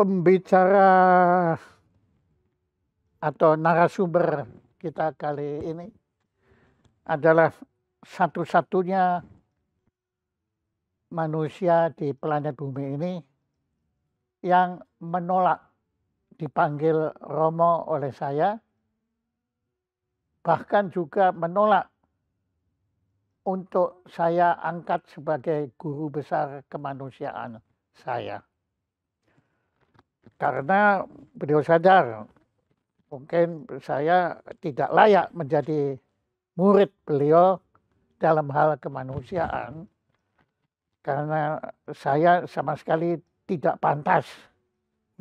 pembicara atau narasumber kita kali ini adalah satu-satunya manusia di planet bumi ini yang menolak dipanggil Romo oleh saya, bahkan juga menolak untuk saya angkat sebagai guru besar kemanusiaan saya. Karena beliau sadar mungkin saya tidak layak menjadi murid beliau dalam hal kemanusiaan, karena saya sama sekali tidak pantas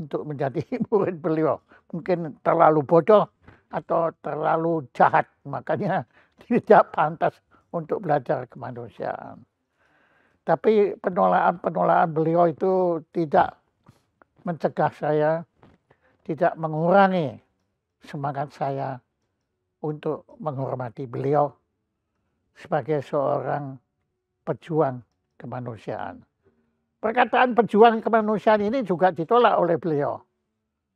untuk menjadi murid beliau. Mungkin terlalu bodoh atau terlalu jahat, makanya tidak pantas untuk belajar kemanusiaan. Tapi penolakan beliau itu tidak mencegah saya, tidak mengurangi semangat saya untuk menghormati beliau sebagai seorang pejuang kemanusiaan. Perkataan pejuang kemanusiaan ini juga ditolak oleh beliau.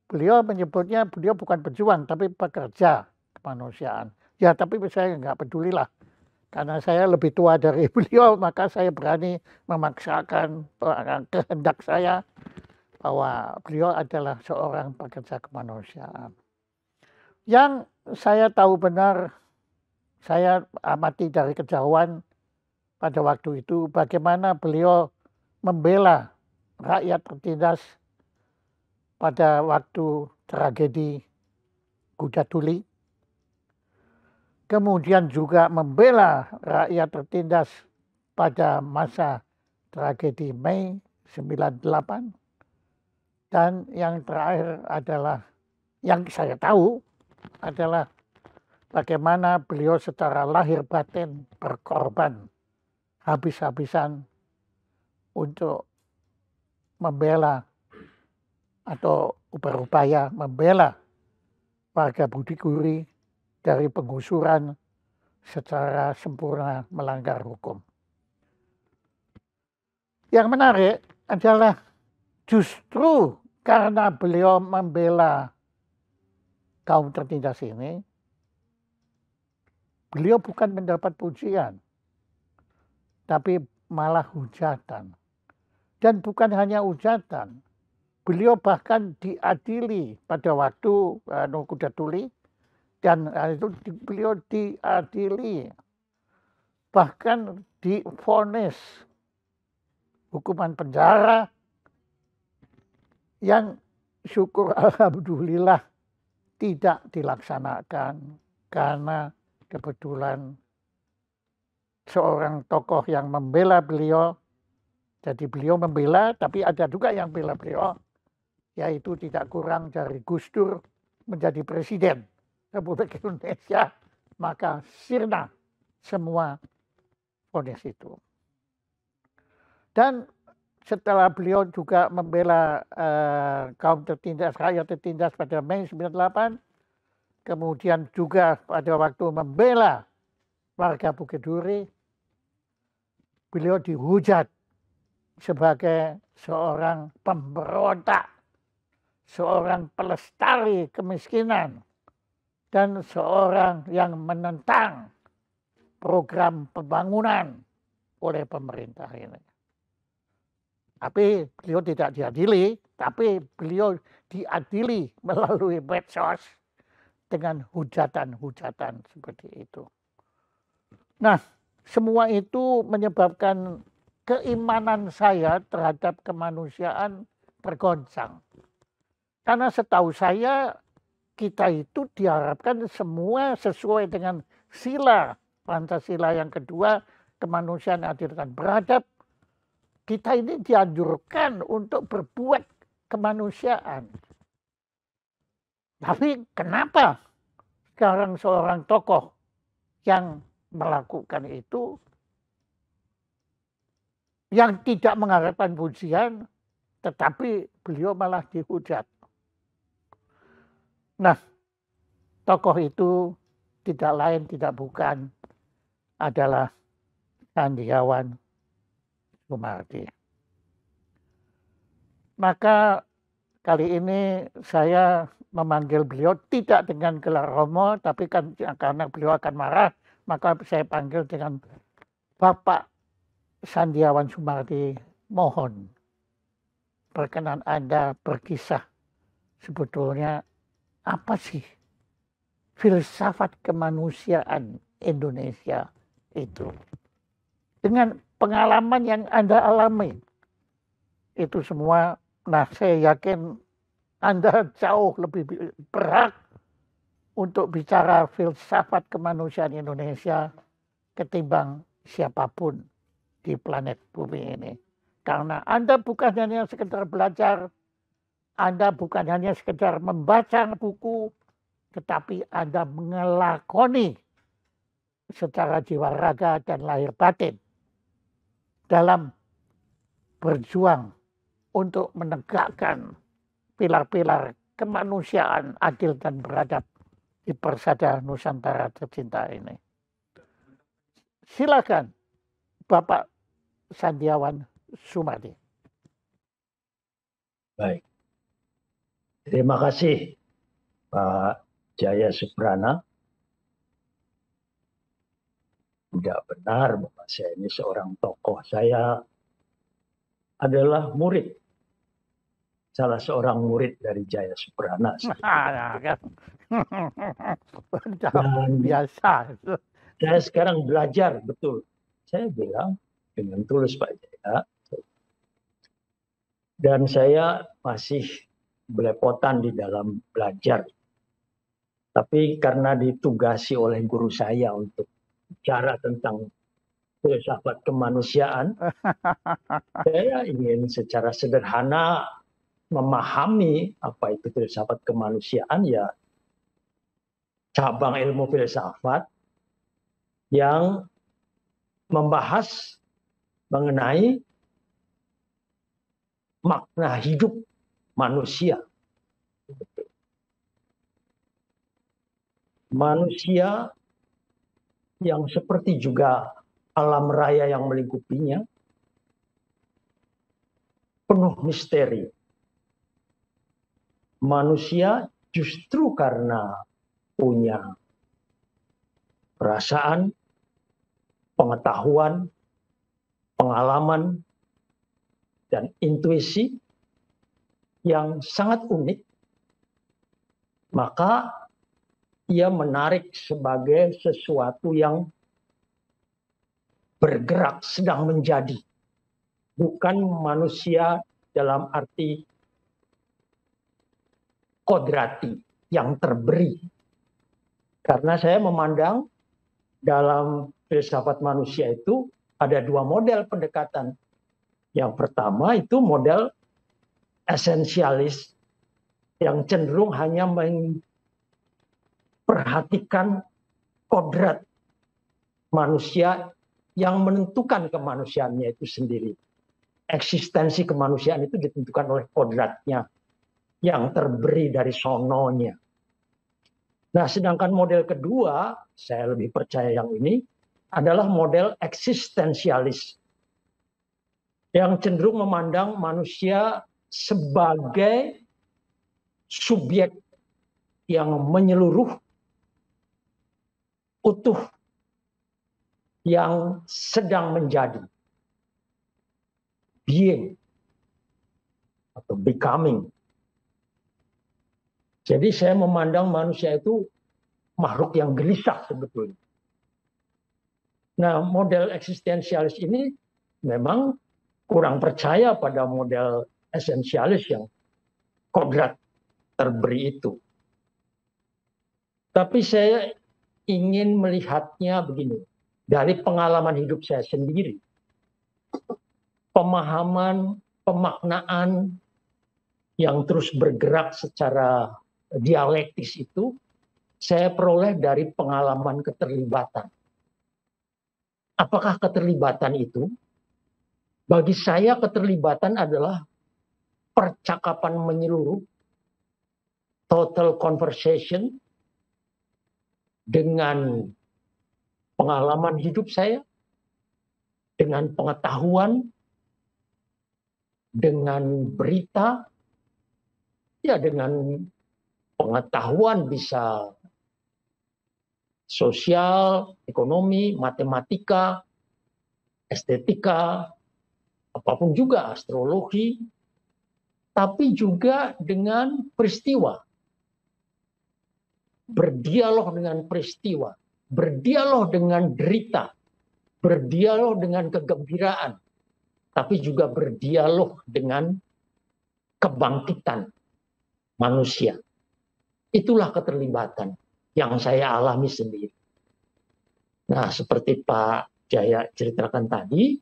Beliau menyebutnya beliau bukan pejuang tapi pekerja kemanusiaan. Ya tapi saya nggak pedulilah. Karena saya lebih tua dari beliau, maka saya berani memaksakan kehendak saya bahwa beliau adalah seorang pekerja kemanusiaan. Yang saya tahu benar, saya amati dari kejauhan pada waktu itu bagaimana beliau membela rakyat tertindas pada waktu tragedi Kuda Tuli. Kemudian juga membela rakyat tertindas pada masa tragedi Mei 98. Dan yang terakhir adalah, yang saya tahu adalah bagaimana beliau secara lahir batin berkorban habis-habisan untuk membela atau berupaya membela warga Budi Guri dari penggusuran secara sempurna melanggar hukum. Yang menarik adalah justru karena beliau membela kaum tertindas ini, beliau bukan mendapat pujian, tapi malah hujatan. Dan bukan hanya hujatan, beliau bahkan diadili pada waktu Kuda Tuli, dan itu beliau diadili, bahkan divonis hukuman penjara yang syukur alhamdulillah tidak dilaksanakan karena kebetulan seorang tokoh yang membela beliau. Jadi beliau membela, tapi ada juga yang bela beliau, yaitu tidak kurang dari Gus Dur menjadi presiden Republik Indonesia, maka sirna semua vonis itu. Dan setelah beliau juga membela kaum tertindas, rakyat tertindas pada Mei 98, kemudian juga pada waktu membela warga Bukit Duri, beliau dihujat sebagai seorang pemberontak, seorang pelestari kemiskinan, dan seorang yang menentang program pembangunan oleh pemerintah ini. Tapi beliau tidak diadili, tapi beliau diadili melalui medsos dengan hujatan-hujatan seperti itu. Nah, semua itu menyebabkan keimanan saya terhadap kemanusiaan tergoncang. Karena setahu saya kita itu diharapkan semua sesuai dengan sila Pancasila yang kedua, kemanusiaan, adil dan beradab. Kita ini dianjurkan untuk berbuat kemanusiaan. Tapi kenapa sekarang seorang tokoh yang melakukan itu, yang tidak mengharapkan pujian, tetapi beliau malah dihujat? Nah, tokoh itu tidak lain tidak bukan adalah Sandiawan Sumardi. Maka kali ini saya memanggil beliau tidak dengan gelar Romo, tapi kan karena beliau akan marah, maka saya panggil dengan Bapak Sandiawan Sumardi. Mohon berkenan Anda berkisah sebetulnya apa sih filsafat kemanusiaan Indonesia itu. Dengan pengalaman yang Anda alami. Itu semua, nah saya yakin Anda jauh lebih berhak untuk bicara filsafat kemanusiaan Indonesia ketimbang siapapun di planet bumi ini. Karena Anda bukan hanya sekedar belajar, Anda bukan hanya sekedar membaca buku, tetapi Anda mengelakoni secara jiwa raga dan lahir batin dalam berjuang untuk menegakkan pilar-pilar kemanusiaan adil dan beradab di persada Nusantara tercinta ini. Silakan Bapak Sandiawan Sumardi. Baik. Terima kasih Pak Jaya Suprana. Tidak benar bahwa saya ini seorang tokoh. Saya adalah murid. Salah seorang murid dari Jaya Suprana. Dan biasa. Saya sekarang belajar, betul. Saya bilang dengan tulus Pak Jaya. Dan saya masih belepotan di dalam belajar. Tapi karena ditugasi oleh guru saya untuk bicara tentang filsafat kemanusiaan, saya ingin secara sederhana memahami apa itu filsafat kemanusiaan, ya cabang ilmu filsafat yang membahas mengenai makna hidup manusia. Manusia yang seperti juga alam raya yang melingkupinya, penuh misteri. Manusia justru karena punya perasaan, pengetahuan, pengalaman, dan intuisi yang sangat unik, maka ia menarik sebagai sesuatu yang bergerak, sedang menjadi. Bukan manusia dalam arti kodrati, yang terberi. Karena saya memandang dalam filsafat manusia itu ada dua model pendekatan. Yang pertama itu model esensialis, yang cenderung hanya memperhatikan kodrat manusia yang menentukan kemanusiaannya itu sendiri. Eksistensi kemanusiaan itu ditentukan oleh kodratnya yang terberi dari sononya. Nah, sedangkan model kedua, saya lebih percaya yang ini, adalah model eksistensialis, yang cenderung memandang manusia sebagai subjek yang menyeluruh, utuh, yang sedang menjadi, being atau becoming. Jadi saya memandang manusia itu makhluk yang gelisah sebetulnya. Nah, model eksistensialis ini memang kurang percaya pada model esensialis yang kodrat terberi itu. Tapi saya ingin melihatnya begini, dari pengalaman hidup saya sendiri. Pemahaman, pemaknaan yang terus bergerak secara dialektis itu saya peroleh dari pengalaman keterlibatan. Apakah keterlibatan itu? Bagi saya keterlibatan adalah percakapan menyeluruh, total conversation, dengan pengalaman hidup saya, dengan pengetahuan, dengan berita, ya dengan pengetahuan bisa sosial, ekonomi, matematika, estetika, apapun juga, astrologi, tapi juga dengan peristiwa. Berdialog dengan peristiwa, berdialog dengan derita, berdialog dengan kegembiraan, tapi juga berdialog dengan kebangkitan manusia. Itulah keterlibatan yang saya alami sendiri. Nah, seperti Pak Jaya ceritakan tadi,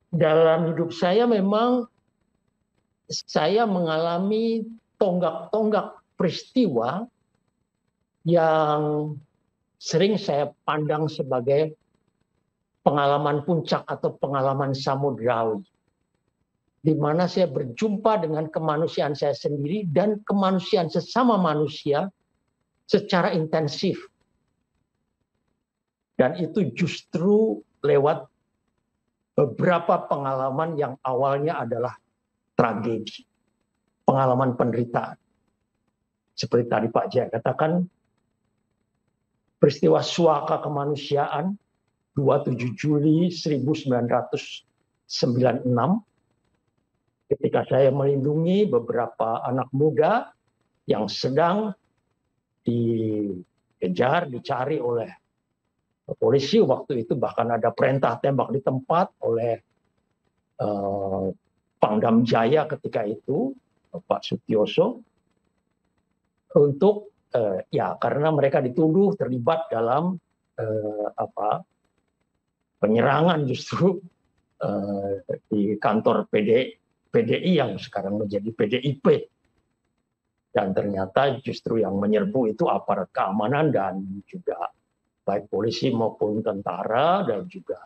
dalam hidup saya memang saya mengalami tonggak-tonggak peristiwa yang sering saya pandang sebagai pengalaman puncak atau pengalaman samudrawi, di mana saya berjumpa dengan kemanusiaan saya sendiri dan kemanusiaan sesama manusia secara intensif. Dan itu justru lewat beberapa pengalaman yang awalnya adalah tragedi, pengalaman penderitaan. Seperti tadi Pak Jaya katakan, peristiwa suaka kemanusiaan 27 Juli 1996, ketika saya melindungi beberapa anak muda yang sedang dikejar, dicari oleh polisi waktu itu, bahkan ada perintah tembak di tempat oleh Pangdam Jaya ketika itu, Pak Sutioso, untuk ya karena mereka dituduh terlibat dalam penyerangan justru di kantor PDI yang sekarang menjadi PDIP. Dan ternyata justru yang menyerbu itu aparat keamanan dan juga baik polisi maupun tentara dan juga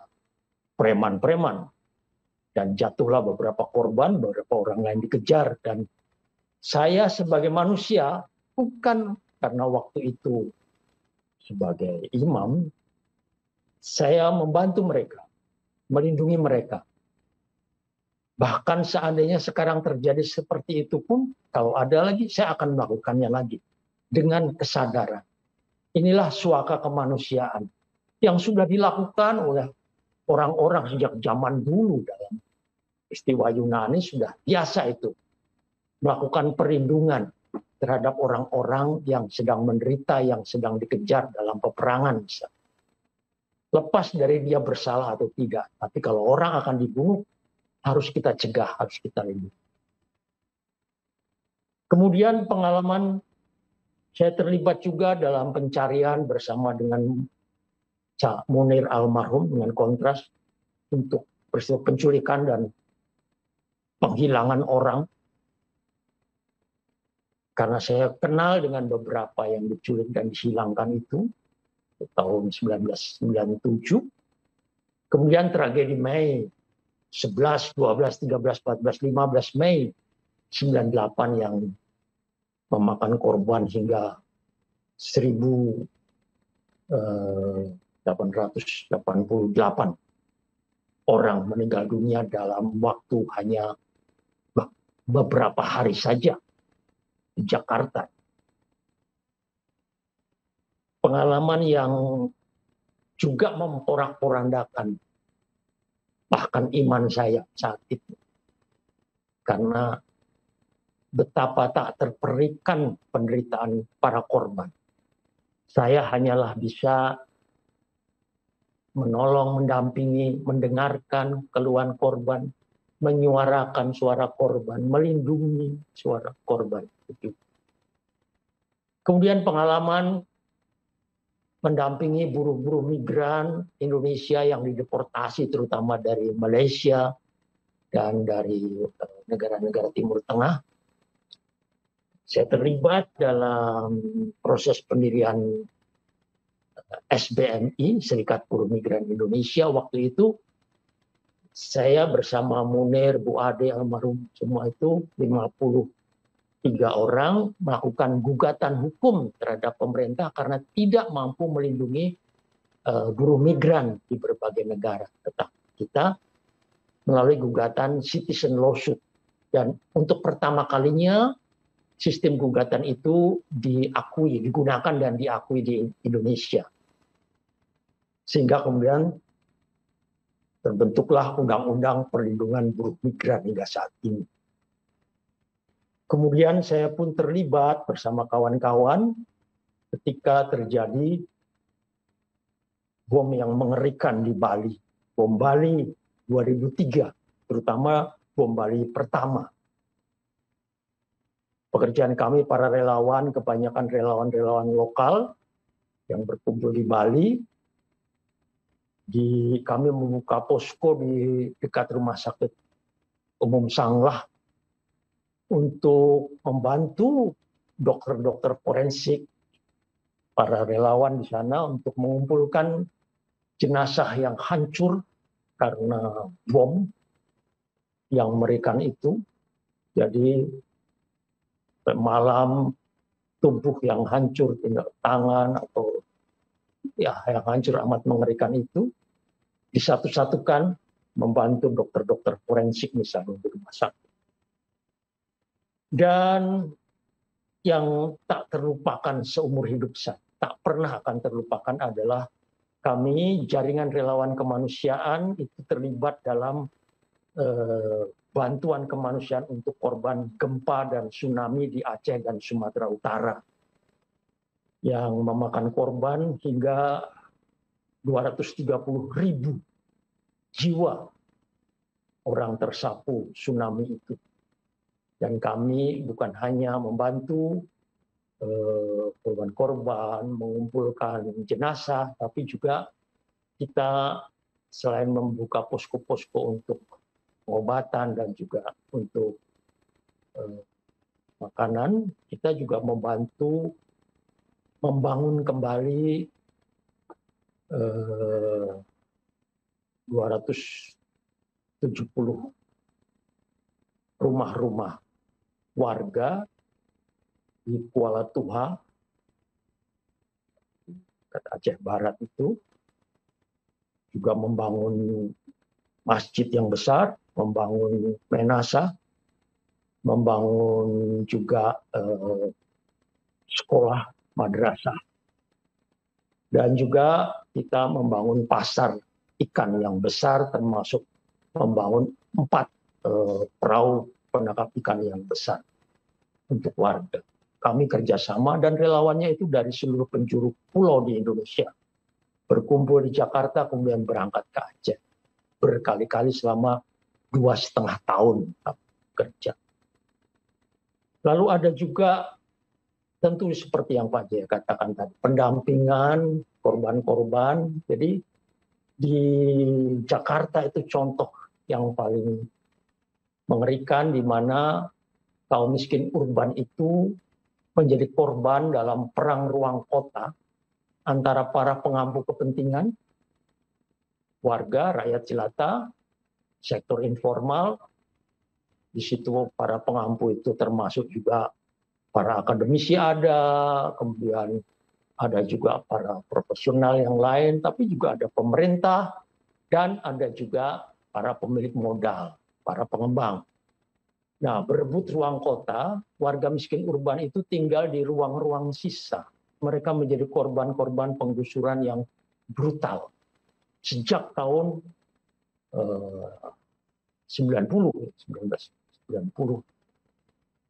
preman-preman. Dan jatuhlah beberapa korban, beberapa orang lain dikejar. Dan saya sebagai manusia, bukan karena waktu itu sebagai imam, saya membantu mereka, melindungi mereka. Bahkan seandainya sekarang terjadi seperti itu pun, kalau ada lagi, saya akan melakukannya lagi. Dengan kesadaran. Inilah suaka kemanusiaan yang sudah dilakukan oleh orang-orang sejak zaman dulu dalam peristiwa Yunani, sudah biasa itu. Melakukan perlindungan terhadap orang-orang yang sedang menderita, yang sedang dikejar dalam peperangan. Lepas dari dia bersalah atau tidak. Tapi kalau orang akan dibunuh, harus kita cegah, harus kita lindungi. Kemudian pengalaman saya terlibat juga dalam pencarian bersama dengan Cak Munir almarhum dengan Kontras untuk peristiwa penculikan dan penghilangan orang. Karena saya kenal dengan beberapa yang diculik dan dihilangkan itu tahun 1997. Kemudian tragedi Mei 11, 12, 13, 14, 15 Mei 98 yang memakan korban hingga 1.888 orang meninggal dunia dalam waktu hanya beberapa hari saja di Jakarta. Pengalaman yang juga memporak-porandakan bahkan iman saya saat itu. Karena betapa tak terperikan penderitaan para korban. Saya hanyalah bisa menolong, mendampingi, mendengarkan keluhan korban, menyuarakan suara korban, melindungi suara korban. Kemudian pengalaman mendampingi buruh-buruh migran Indonesia yang dideportasi terutama dari Malaysia dan dari negara-negara Timur Tengah. Saya terlibat dalam proses pendirian SBMI, Serikat Buruh Migran Indonesia. Waktu itu saya bersama Munir, Bu Ade, almarhum semua itu 53 orang melakukan gugatan hukum terhadap pemerintah karena tidak mampu melindungi buruh migran di berbagai negara. Tetapi kita melalui gugatan citizen lawsuit Dan untuk pertama kalinya sistem gugatan itu digunakan dan diakui di Indonesia. Sehingga kemudian terbentuklah Undang-Undang Perlindungan Buruh Migran hingga saat ini. Kemudian saya pun terlibat bersama kawan-kawan ketika terjadi bom yang mengerikan di Bali. Bom Bali 2003, terutama bom Bali pertama. Pekerjaan kami para relawan, kebanyakan relawan-relawan lokal yang berkumpul di Bali, kami membuka posko di dekat Rumah Sakit Umum Sanglah untuk membantu dokter-dokter forensik, para relawan di sana untuk mengumpulkan jenazah yang hancur karena bom yang mengerikan itu. Jadi malam tubuh yang hancur, tinggal tangan atau ya yang hancur amat mengerikan itu disatu-satukan membantu dokter-dokter forensik misalnya di rumah sakit. Dan yang tak terlupakan seumur hidup saya, tak pernah akan terlupakan adalah kami jaringan relawan kemanusiaan itu terlibat dalam bantuan kemanusiaan untuk korban gempa dan tsunami di Aceh dan Sumatera Utara yang memakan korban hingga 230.000 jiwa orang tersapu tsunami itu. Dan kami bukan hanya membantu korban-korban, mengumpulkan jenazah, tapi juga kita selain membuka posko-posko untuk pengobatan dan juga untuk makanan, kita juga membantu membangun kembali 270 rumah-rumah warga di Kuala Tuha, Aceh Barat itu, juga membangun masjid yang besar, membangun menasa, membangun juga sekolah madrasah. Dan juga kita membangun pasar ikan yang besar, termasuk membangun 4 perahu penangkap ikan yang besar untuk warga. Kami kerjasama dan relawannya itu dari seluruh penjuru pulau di Indonesia. Berkumpul di Jakarta, kemudian berangkat ke Aceh. Berkali-kali selama 2,5 tahun kerja. Lalu ada juga tentu seperti yang Pak Jaya katakan tadi, pendampingan korban-korban. Jadi di Jakarta itu contoh yang paling mengerikan di mana kaum miskin urban itu menjadi korban dalam perang ruang kota antara para pengampu kepentingan, warga, rakyat jelata, sektor informal. Di situ para pengampu itu termasuk juga para akademisi ada, kemudian ada juga para profesional yang lain, tapi juga ada pemerintah, dan ada juga para pemilik modal, para pengembang. Nah, berebut ruang kota, warga miskin urban itu tinggal di ruang-ruang sisa. Mereka menjadi korban-korban penggusuran yang brutal. Sejak tahun 1990,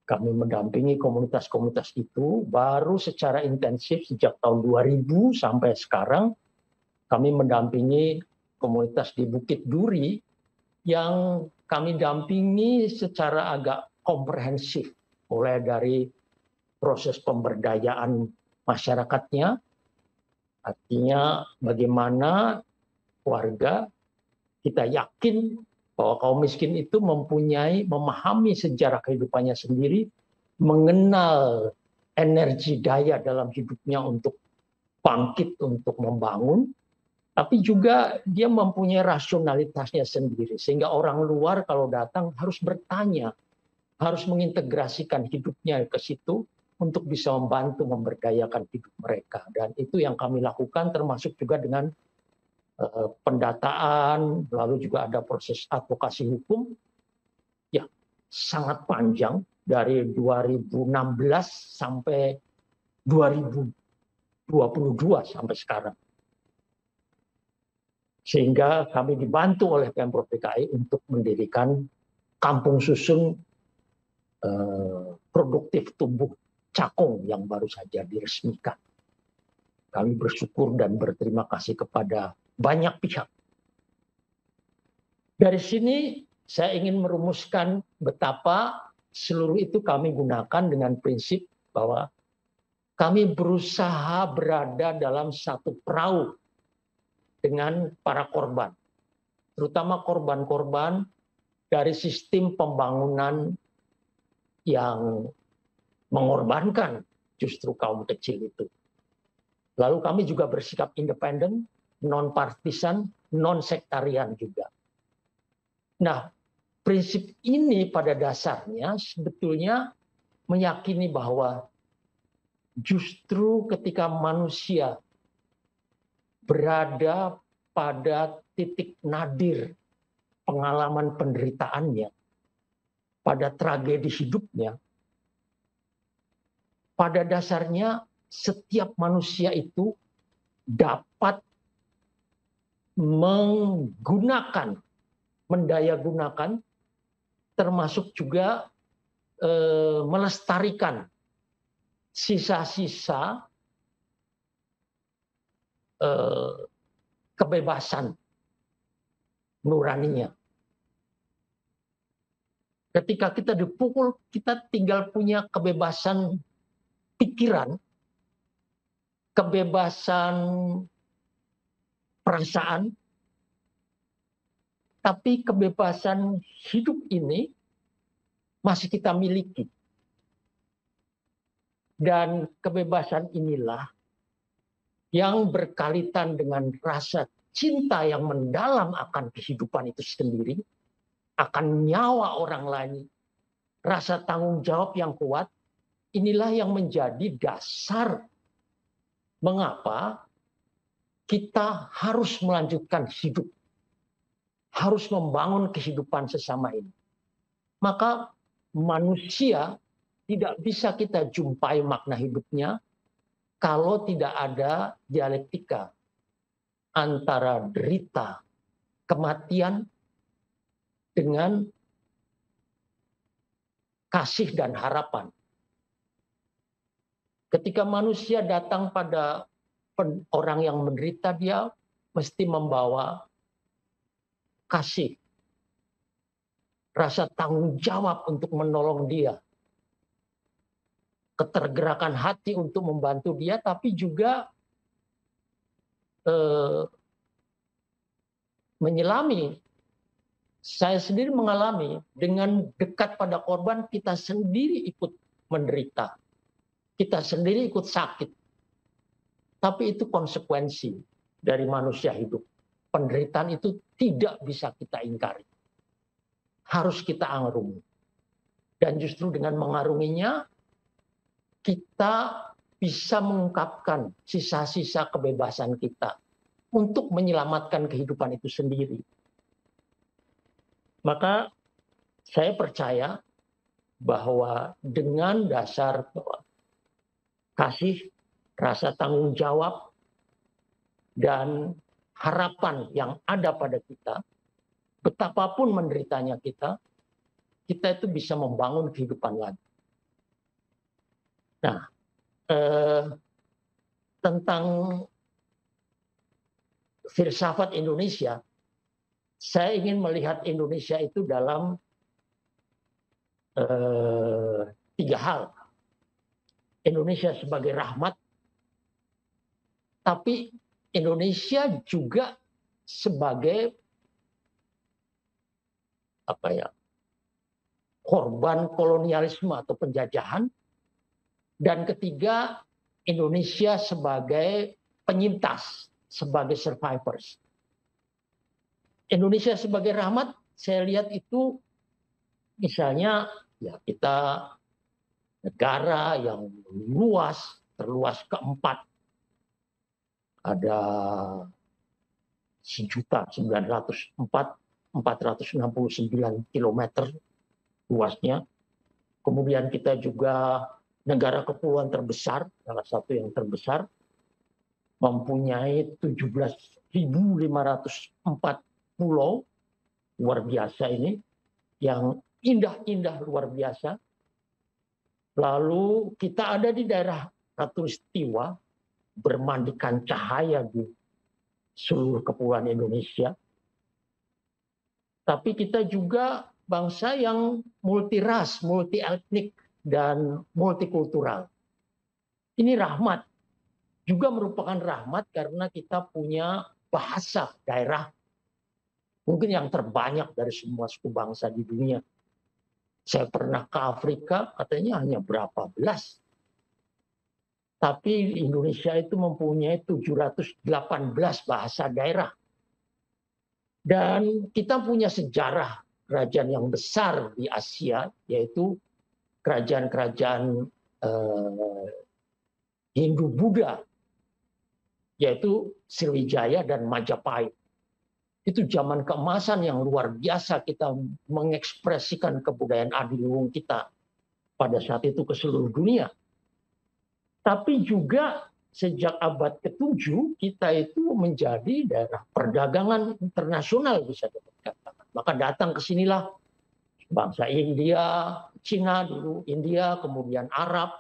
kami mendampingi komunitas-komunitas itu, baru secara intensif sejak tahun 2000 sampai sekarang, kami mendampingi komunitas di Bukit Duri yang kami dampingi secara agak komprehensif, mulai dari proses pemberdayaan masyarakatnya, artinya bagaimana warga kita yakin bahwa kaum miskin itu memahami sejarah kehidupannya sendiri, mengenal energi daya dalam hidupnya untuk bangkit, untuk membangun, tapi juga dia mempunyai rasionalitasnya sendiri. Sehingga orang luar kalau datang harus bertanya, harus mengintegrasikan hidupnya ke situ untuk bisa membantu memberdayakan hidup mereka. Dan itu yang kami lakukan, termasuk juga dengan pendataan, lalu juga ada proses advokasi hukum. Ya, sangat panjang dari 2016 sampai 2022 sampai sekarang. Sehingga kami dibantu oleh Pemprov DKI untuk mendirikan kampung susun produktif tumbuh Cakung yang baru saja diresmikan. Kami bersyukur dan berterima kasih kepada banyak pihak. Dari sini saya ingin merumuskan betapa seluruh itu kami gunakan dengan prinsip bahwa kami berusaha berada dalam satu perahu dengan para korban, terutama korban-korban dari sistem pembangunan yang mengorbankan justru kaum kecil itu. Lalu kami juga bersikap independen, non-partisan, non-sektarian juga. Nah, prinsip ini pada dasarnya sebetulnya meyakini bahwa justru ketika manusia berada pada titik nadir pengalaman penderitaannya, pada tragedi hidupnya, pada dasarnya setiap manusia itu dapat menggunakan, mendayagunakan, termasuk juga melestarikan sisa-sisa kebebasan nuraninya. Ketika kita dipukul, kita tinggal punya kebebasan pikiran, kebebasan perasaan, tapi kebebasan hidup ini masih kita miliki. Dan kebebasan inilah yang berkaitan dengan rasa cinta yang mendalam akan kehidupan itu sendiri, akan nyawa orang lain, rasa tanggung jawab yang kuat, inilah yang menjadi dasar mengapa kita harus melanjutkan hidup, harus membangun kehidupan sesama ini. Maka manusia tidak bisa kita jumpai makna hidupnya kalau tidak ada dialektika antara derita, kematian, dengan kasih dan harapan. Ketika manusia datang pada orang yang menderita, dia mesti membawa kasih, rasa tanggung jawab untuk menolong dia, ketergerakan hati untuk membantu dia, tapi juga menyelami. Saya sendiri mengalami, dengan dekat pada korban, kita sendiri ikut menderita. Kita sendiri ikut sakit. Tapi itu konsekuensi dari manusia hidup. Penderitaan itu tidak bisa kita ingkari. Harus kita arungi. Dan justru dengan mengarunginya, kita bisa mengungkapkan sisa-sisa kebebasan kita untuk menyelamatkan kehidupan itu sendiri. Maka saya percaya bahwa dengan dasar kasih, rasa tanggung jawab, dan harapan yang ada pada kita, betapapun menderitanya kita itu bisa membangun kehidupan lagi. Nah, tentang filsafat Indonesia, saya ingin melihat Indonesia itu dalam 3 hal. Indonesia sebagai rahmat, tapi Indonesia juga sebagai korban kolonialisme atau penjajahan, dan ketiga Indonesia sebagai penyintas, sebagai survivors. Indonesia sebagai rahmat, saya lihat itu misalnya ya kita negara yang luas, terluas keempat, ada 1.904.469 kilometer luasnya. Kemudian kita juga negara kepulauan terbesar, salah satu yang terbesar, mempunyai 17.504 pulau, luar biasa ini, yang indah-indah luar biasa. Lalu kita ada di daerah khatulistiwa, bermandikan cahaya di seluruh kepulauan Indonesia. Tapi kita juga bangsa yang multiras, multi etnik, dan multikultural. Ini rahmat. Juga merupakan rahmat karena kita punya bahasa daerah mungkin yang terbanyak dari semua suku bangsa di dunia. Saya pernah ke Afrika, katanya hanya berapa belas. Tapi Indonesia itu mempunyai 718 bahasa daerah. Dan kita punya sejarah kerajaan yang besar di Asia, yaitu kerajaan-kerajaan Hindu-Buddha, yaitu Sriwijaya dan Majapahit. Itu zaman keemasan yang luar biasa kita mengekspresikan kebudayaan adiluhung kita pada saat itu ke seluruh dunia. Tapi juga sejak abad ke-7 kita itu menjadi daerah perdagangan internasional bisa dikatakan. Maka datang ke sinilah bangsa India, Cina dulu, India, kemudian Arab,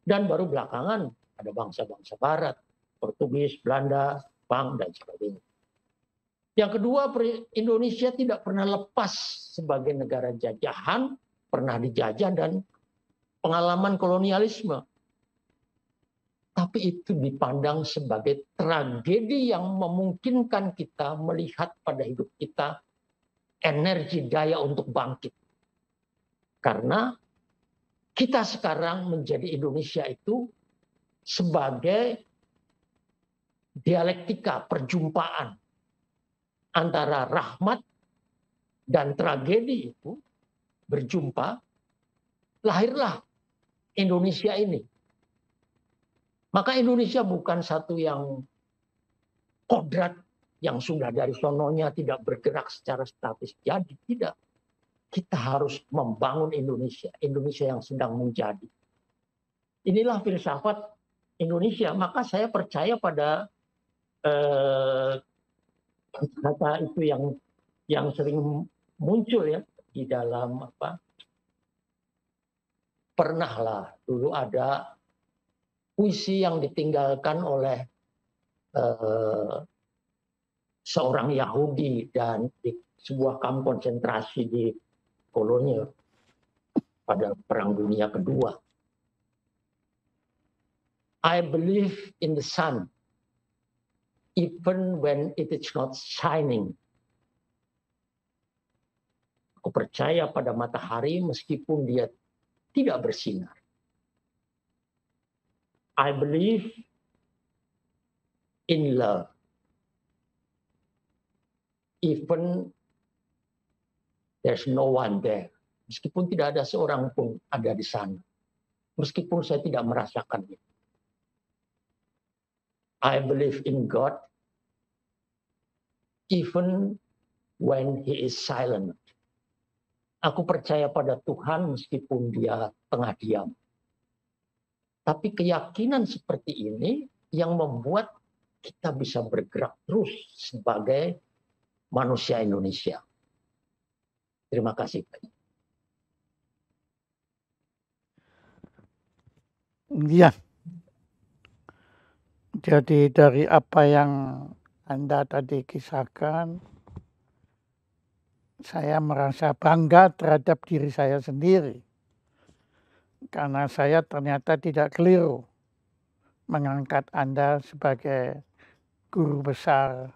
dan baru belakangan ada bangsa-bangsa Barat, Portugis, Belanda, Jepang, dan sebagainya. Yang kedua, Indonesia tidak pernah lepas sebagai negara jajahan, pernah dijajah dan pengalaman kolonialisme. Tapi itu dipandang sebagai tragedi yang memungkinkan kita melihat pada hidup kita energi daya untuk bangkit. Karena kita sekarang menjadi Indonesia itu sebagai dialektika, perjumpaan antara rahmat dan tragedi itu berjumpa, lahirlah Indonesia ini. Maka Indonesia bukan satu yang kodrat yang sudah dari sononya tidak bergerak secara statis. Jadi tidak. Kita harus membangun Indonesia. Indonesia yang sedang menjadi. Inilah filsafat Indonesia. Maka saya percaya pada kata itu yang sering muncul ya di dalam pernahlah dulu ada puisi yang ditinggalkan oleh seorang Yahudi dan di sebuah kamp konsentrasi di kolonial pada Perang Dunia Kedua. I believe in the sun even when it is not shining. Aku percaya pada matahari meskipun dia tidak bersinar. I believe in love. Even there's no one there. Meskipun tidak ada seorang pun ada di sana. Meskipun saya tidak merasakannya. I believe in God even when He is silent. Aku percaya pada Tuhan meskipun Dia tengah diam. Tapi keyakinan seperti ini yang membuat kita bisa bergerak terus sebagai manusia Indonesia. Terima kasih. Iya. Jadi dari apa yang Anda tadi kisahkan, saya merasa bangga terhadap diri saya sendiri. Karena saya ternyata tidak keliru mengangkat Anda sebagai guru besar,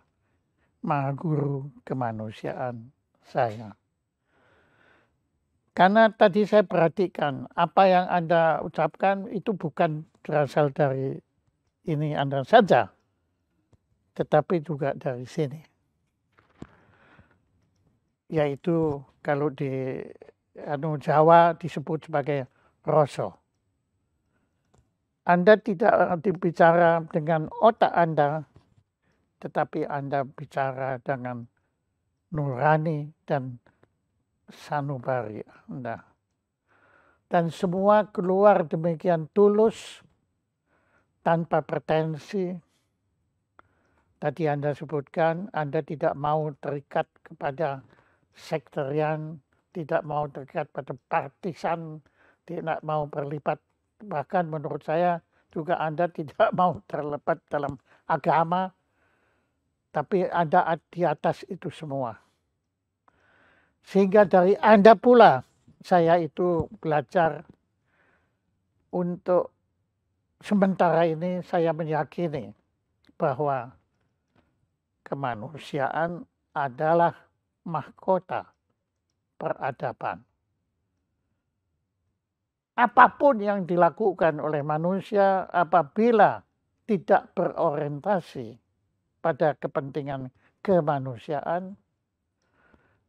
maha guru kemanusiaan saya. Karena tadi saya perhatikan apa yang Anda ucapkan itu bukan berasal dari ini Anda saja, tetapi juga dari sini. Yaitu kalau di Jawa disebut sebagai rasa. Anda tidak bicara dengan otak Anda, tetapi Anda bicara dengan nurani dan sanubari. Nah, dan semua keluar demikian tulus, tanpa pretensi. Tadi Anda sebutkan, Anda tidak mau terikat kepada sekterian, tidak mau terikat pada partisan, tidak mau berlibat. Bahkan menurut saya juga Anda tidak mau terlibat dalam agama, tapi Anda di atas itu semua. Sehingga dari Anda pula saya itu belajar untuk sementara ini saya meyakini bahwa kemanusiaan adalah mahkota peradaban. Apapun yang dilakukan oleh manusia apabila tidak berorientasi pada kepentingan kemanusiaan,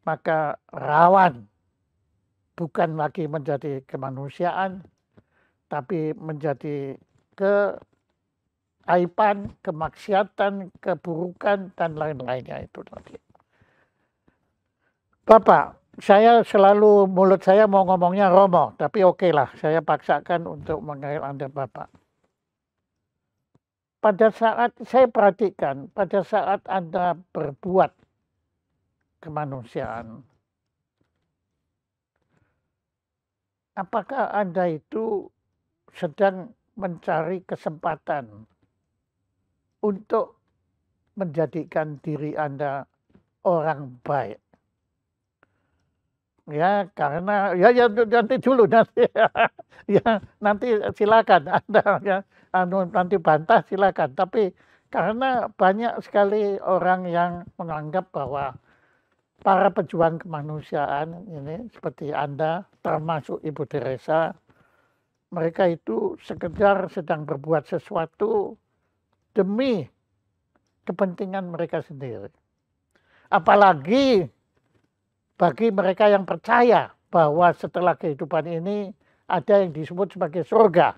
maka rawan bukan lagi menjadi kemanusiaan, tapi menjadi keaiban, kemaksiatan, keburukan, dan lain-lainnya itu tadi. Bapak, saya selalu mulut saya mau ngomongnya Romo, tapi oke lah, saya paksakan untuk mengenal Anda Bapak. Pada saat saya perhatikan, pada saat Anda berbuat kemanusiaan, apakah Anda itu sedang mencari kesempatan untuk menjadikan diri Anda orang baik? Ya, karena ya nanti dulu nanti ya nanti silakan Anda ya nanti bantah silakan. Tapi karena banyak sekali orang yang menganggap bahwa para pejuang kemanusiaan ini seperti Anda, termasuk Ibu Teresa, mereka itu sekedar sedang berbuat sesuatu demi kepentingan mereka sendiri. Apalagi bagi mereka yang percaya bahwa setelah kehidupan ini ada yang disebut sebagai surga.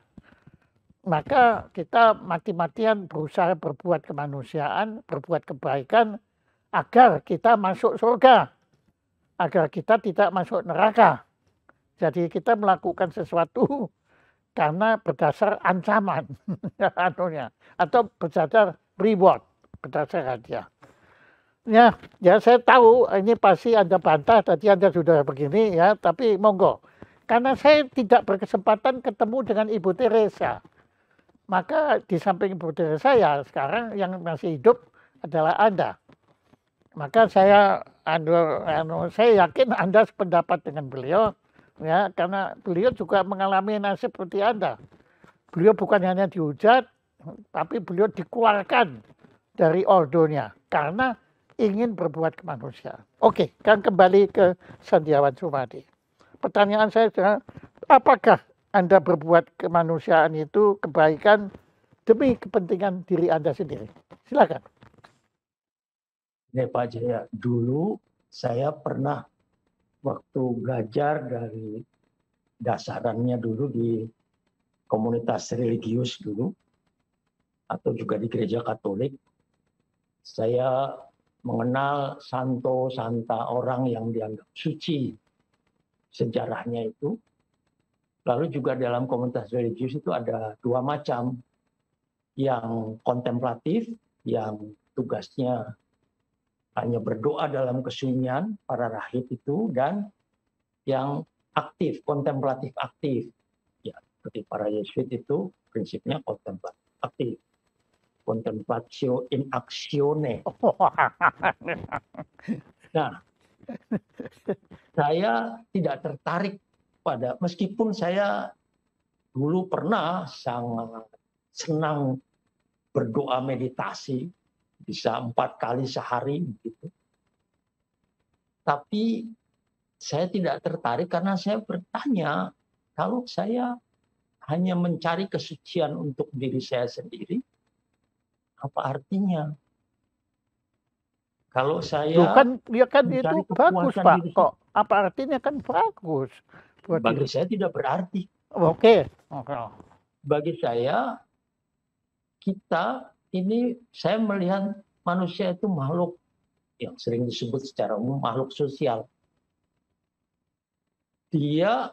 Maka kita mati-matian berusaha berbuat kemanusiaan, berbuat kebaikan agar kita masuk surga, agar kita tidak masuk neraka. Jadi kita melakukan sesuatu karena berdasar ancaman atau berdasar reward, berdasar hadiah. Ya saya tahu ini pasti Anda bantah, tadi Anda sudah begini ya, tapi monggo. Karena saya tidak berkesempatan ketemu dengan Ibu Teresa. Maka di samping Ibu Teresa ya sekarang yang masih hidup adalah Anda. Maka saya saya yakin Anda sependapat dengan beliau ya, karena beliau juga mengalami nasib seperti Anda. Beliau bukan hanya dihujat, tapi beliau dikeluarkan dari ordonya karena ingin berbuat kemanusiaan. Oke, kan kembali ke Sandiawan Sumadi. Pertanyaan saya adalah, apakah Anda berbuat kemanusiaan itu kebaikan demi kepentingan diri Anda sendiri? Silakan. Pak Jaya, dulu saya pernah waktu belajar dari dasarannya dulu di komunitas religius dulu, atau juga di gereja Katolik, saya mengenal santo-santa orang yang dianggap suci sejarahnya itu. Lalu juga dalam komunitas religius itu ada dua macam, yang kontemplatif, yang tugasnya hanya berdoa dalam kesunyian para rahib itu, dan yang aktif, kontemplatif aktif. Ya, seperti para Yesuit itu prinsipnya kontemplatif aktif. Contemplatio in actione. Nah, saya tidak tertarik pada, meskipun saya dulu pernah sangat senang berdoa meditasi, bisa 4 kali sehari gitu. Tapi saya tidak tertarik karena saya bertanya, kalau saya hanya mencari kesucian untuk diri saya sendiri, apa artinya? Kalau saya kan itu bagus Pak. diri, Kok apa artinya kan bagus buat bagi diri. saya tidak berarti. Oke. Bagi saya, kita ini, saya melihat manusia itu makhluk yang sering disebut secara umum makhluk sosial. dia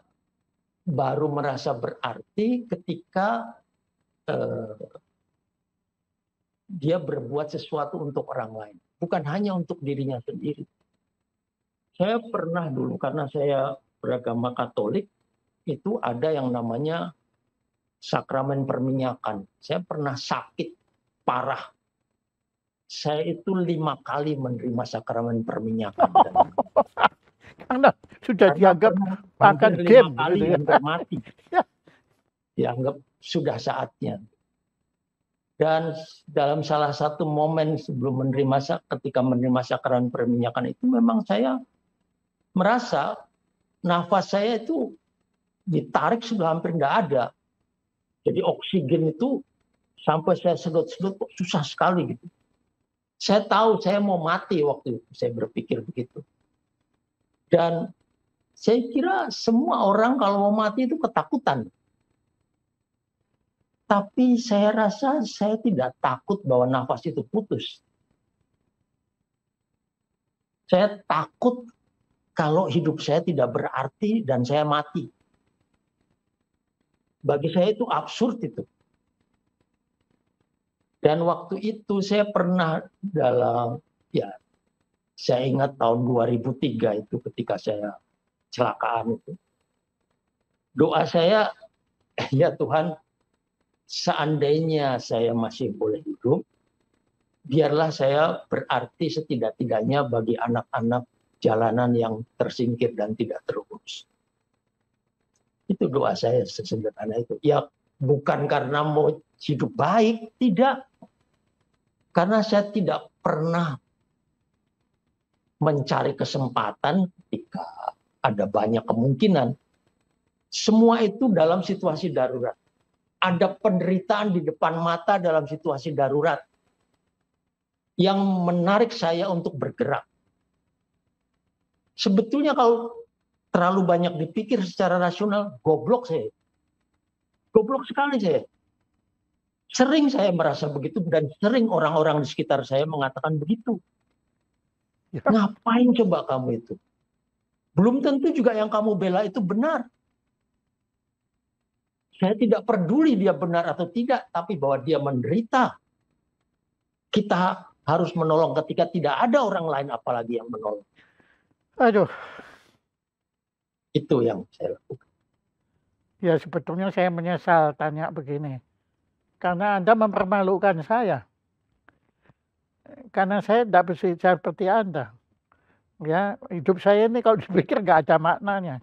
baru merasa berarti ketika dia berbuat sesuatu untuk orang lain, bukan hanya untuk dirinya sendiri. Saya pernah dulu, karena saya beragama Katolik, itu ada yang namanya sakramen perminyakan. Saya pernah sakit parah. Saya itu 5 kali menerima sakramen perminyakan. Karena sudah Karena dianggap akan hampir 5 game kali gitu ya. hampir mati. Ya. Dianggap sudah saatnya. Dan dalam salah satu momen sebelum ketika menerima sakramen perminyakan itu, memang saya merasa nafas saya itu ditarik sudah hampir tidak ada. Jadi oksigen itu sampai saya sedot-sedot kok susah sekali gitu. Saya tahu saya mau mati waktu itu, saya berpikir begitu. Dan saya kira semua orang kalau mau mati itu ketakutan. Tapi saya rasa saya tidak takut bahwa nafas itu putus. Saya takut kalau hidup saya tidak berarti dan saya mati. Bagi saya itu absurd itu. Dan waktu itu saya pernah saya ingat tahun 2003 itu ketika saya kecelakaan itu. Doa saya, ya Tuhan, seandainya saya masih boleh hidup, biarlah saya berarti setidak-tidaknya bagi anak-anak jalanan yang tersingkir dan tidak terurus. Itu doa saya sesederhana itu. Ya bukan karena mau hidup baik, tidak. Karena saya tidak pernah mencari kesempatan ketika ada banyak kemungkinan. Semua itu dalam situasi darurat. Ada penderitaan di depan mata dalam situasi darurat yang menarik saya untuk bergerak. Sebetulnya kalau terlalu banyak dipikir secara rasional, goblok saya. Goblok sekali saya. Sering saya merasa begitu dan sering orang-orang di sekitar saya mengatakan begitu. Ya. Ngapain coba kamu itu? Belum tentu juga yang kamu bela itu benar. Saya tidak peduli dia benar atau tidak, tapi bahwa dia menderita. Kita harus menolong ketika tidak ada orang lain apalagi yang menolong. Aduh. Itu yang saya lakukan. Ya sebetulnya saya menyesal tanya begini. Karena Anda mempermalukan saya. Karena saya tidak bisa seperti Anda. Ya, hidup saya ini kalau dipikir nggak ada maknanya.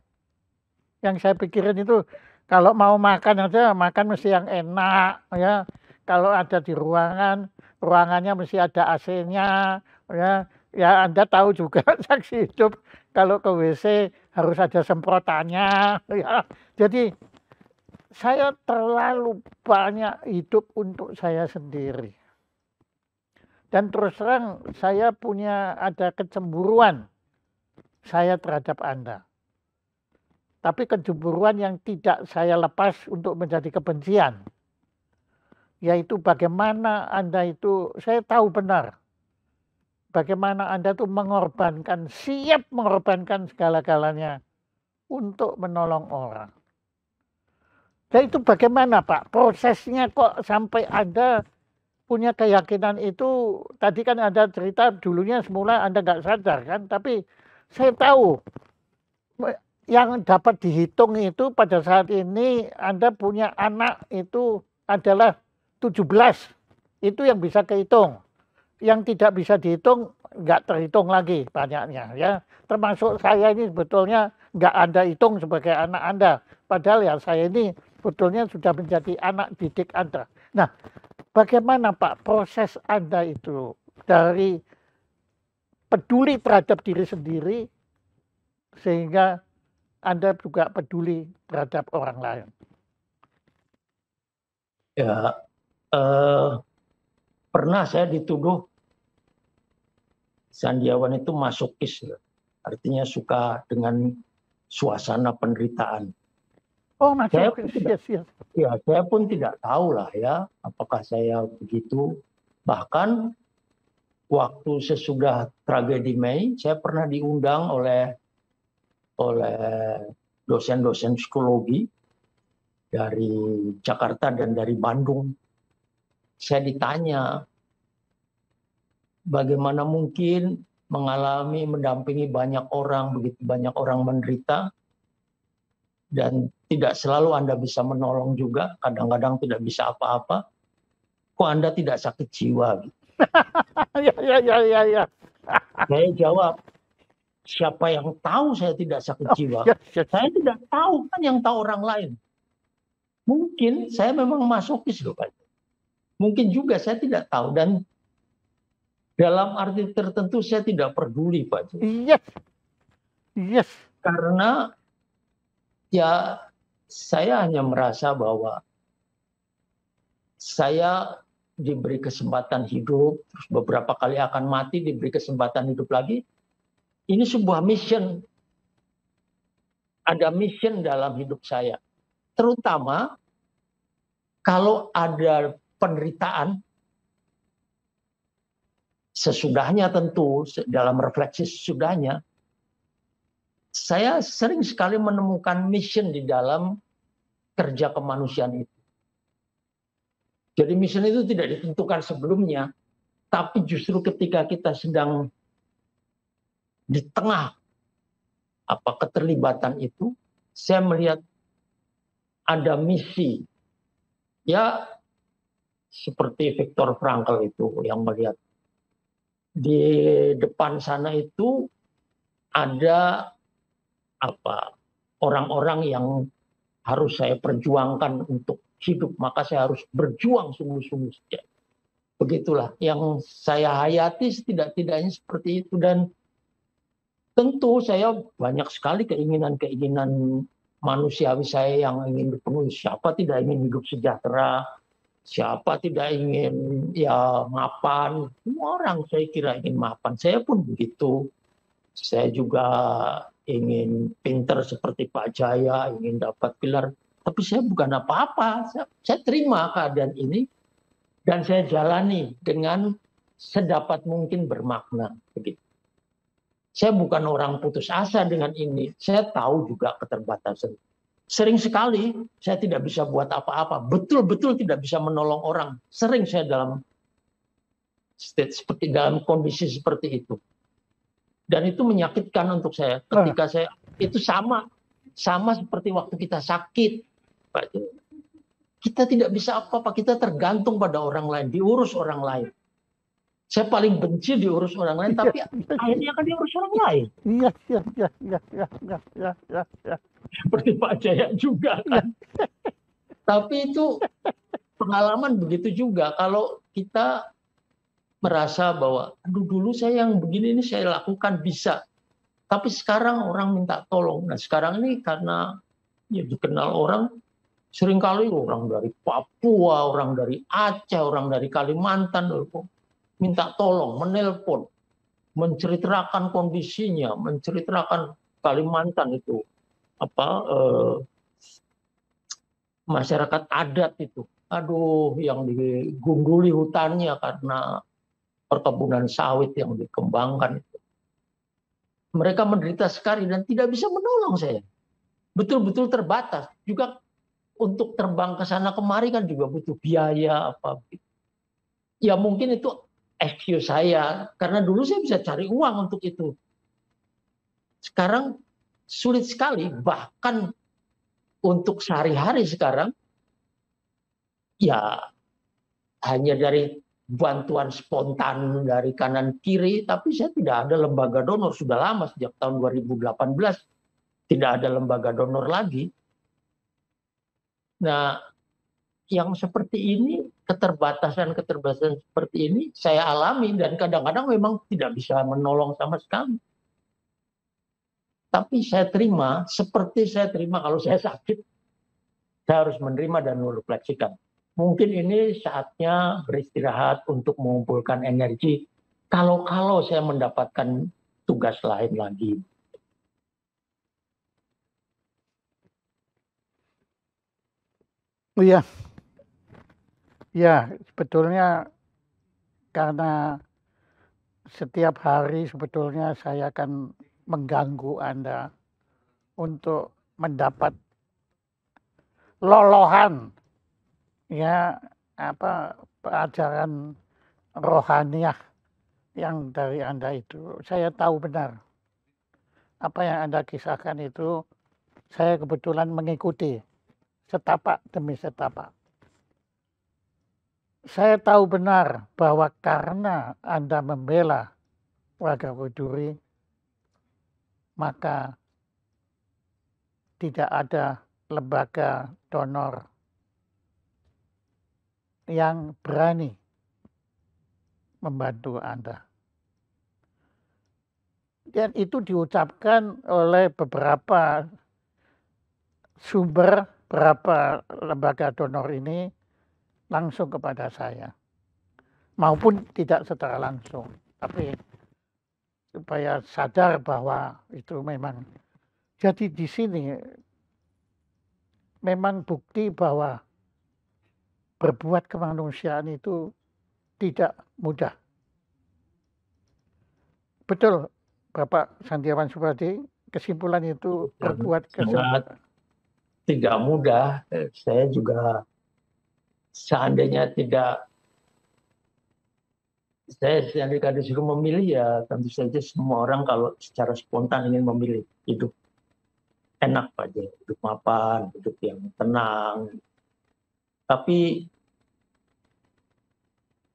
Yang saya pikirin itu kalau mau makan aja makan mesti yang enak ya. Kalau ada di ruangannya mesti ada AC-nya ya. Ya Anda tahu juga saksi hidup kalau ke WC harus ada semprotannya ya. Jadi saya terlalu banyak hidup untuk saya sendiri. Dan terus terang saya ada kecemburuan saya terhadap Anda. Tapi kecemburuan yang tidak saya lepas untuk menjadi kebencian. Yaitu bagaimana Anda itu, saya tahu benar. Bagaimana Anda itu siap mengorbankan segala-galanya untuk menolong orang. Dan itu bagaimana Pak? Prosesnya kok sampai Anda punya keyakinan itu, tadi kan Anda cerita dulunya semula Anda nggak sadar kan, tapi saya tahu yang dapat dihitung itu pada saat ini Anda punya anak itu adalah 17, itu yang bisa kehitung. Yang tidak bisa dihitung nggak terhitung lagi banyaknya ya. Termasuk saya ini sebetulnya nggak Anda hitung sebagai anak Anda, padahal ya saya ini sebetulnya sudah menjadi anak didik Anda. Nah, bagaimana Pak proses Anda itu dari peduli terhadap diri sendiri sehingga Anda juga peduli terhadap orang lain? Ya, pernah saya dituduh Sandiawan itu masokis, artinya suka dengan suasana penderitaan. Oh, masokis, yes. Ya, saya pun tidak tahu lah ya, apakah saya begitu. Bahkan waktu sesudah tragedi Mei, saya pernah diundang oleh dosen-dosen psikologi dari Jakarta dan dari Bandung. Saya ditanya, bagaimana mungkin mendampingi banyak orang, begitu banyak orang menderita, dan tidak selalu Anda bisa menolong juga, kadang-kadang tidak bisa apa-apa. Kok Anda tidak sakit jiwa? Ya. Saya jawab, siapa yang tahu saya tidak sakit jiwa? Saya tidak tahu, kan yang tahu orang lain. Mungkin saya memang masokis loh Pak. Mungkin juga saya tidak tahu, dan dalam arti tertentu saya tidak peduli Pak. Yes. Karena ya saya hanya merasa bahwa saya diberi kesempatan hidup, terus beberapa kali akan mati, diberi kesempatan hidup lagi. Ini sebuah mission. Ada mission dalam hidup saya. Terutama kalau ada penderitaan, sesudahnya tentu, dalam refleksi sesudahnya, saya sering sekali menemukan mission di dalam kerja kemanusiaan itu. Jadi mission itu tidak ditentukan sebelumnya, tapi justru ketika kita sedang di tengah keterlibatan itu, saya melihat ada misi. Ya seperti Viktor Frankl itu yang melihat di depan sana itu ada orang-orang yang harus saya perjuangkan untuk hidup, maka saya harus berjuang sungguh-sungguh. Begitulah yang saya hayati, setidak-tidaknya seperti itu. Dan tentu saya banyak sekali keinginan-keinginan manusiawi saya yang ingin dipenuhi. Siapa tidak ingin hidup sejahtera, siapa tidak ingin ya mapan. Semua orang saya kira ingin mapan, saya pun begitu. Saya juga ingin pinter seperti Pak Jaya, ingin dapat gelar. Tapi saya bukan apa-apa. Saya terima keadaan ini dan saya jalani dengan sedapat mungkin bermakna. Begitu. Saya bukan orang putus asa dengan ini. Saya tahu juga keterbatasan. Sering sekali saya tidak bisa buat apa-apa. Betul-betul tidak bisa menolong orang. Sering saya dalam kondisi seperti itu. Dan itu menyakitkan untuk saya. Ketika saya itu sama seperti waktu kita sakit, Pak. Kita tidak bisa apa-apa, kita tergantung pada orang lain, diurus orang lain. Saya paling benci diurus orang lain, tapi akhirnya kan diurus orang lain. Iya. Seperti Pak Jaya juga kan. Tapi itu pengalaman begitu juga. Kalau kita merasa bahwa aduh dulu saya yang begini ini saya lakukan bisa, tapi sekarang orang minta tolong. Nah sekarang ini karena ya dikenal orang, seringkali orang dari Papua, orang dari Aceh, orang dari Kalimantan minta tolong, menelpon, menceritakan kondisinya, menceritakan Kalimantan itu masyarakat adat itu, aduh yang digunduli hutannya karena perkebunan sawit yang dikembangkan itu. Mereka menderita sekali dan tidak bisa menolong saya. Betul-betul terbatas. Juga untuk terbang ke sana kemari kan juga butuh biaya Ya mungkin itu excuse saya karena dulu saya bisa cari uang untuk itu. Sekarang sulit sekali, bahkan untuk sehari-hari sekarang ya hanya dari bantuan spontan dari kanan kiri, tapi saya tidak ada lembaga donor, sudah lama sejak tahun 2018 tidak ada lembaga donor lagi. Nah, yang seperti ini, keterbatasan seperti ini saya alami dan kadang-kadang memang tidak bisa menolong sama sekali. Tapi saya terima, seperti saya terima kalau saya sakit, saya harus menerima dan merefleksikan. Mungkin ini saatnya beristirahat untuk mengumpulkan energi. Kalau saya mendapatkan tugas lain lagi. Iya. Ya, sebetulnya karena setiap hari sebetulnya saya akan mengganggu Anda untuk mendapat lolohan ya apa pelajaran rohaniah yang dari Anda itu. Saya tahu benar apa yang Anda kisahkan itu saya kebetulan mengikuti setapak demi setapak. Saya tahu benar bahwa karena Anda membela warga Kuduri, maka tidak ada lembaga donor yang berani membantu Anda. Dan itu diucapkan oleh beberapa sumber, beberapa lembaga donor ini langsung kepada saya. Maupun tidak secara langsung. Tapi supaya sadar bahwa itu memang. Jadi di sini memang bukti bahwa berbuat kemanusiaan itu tidak mudah. Betul, Bapak Sandiawan Supardi, kesimpulan itu berbuat sangat tidak mudah. Saya juga seandainya disuruh memilih ya tentu saja semua orang kalau secara spontan ingin memilih hidup enak aja, hidup mapan, hidup yang tenang. Tapi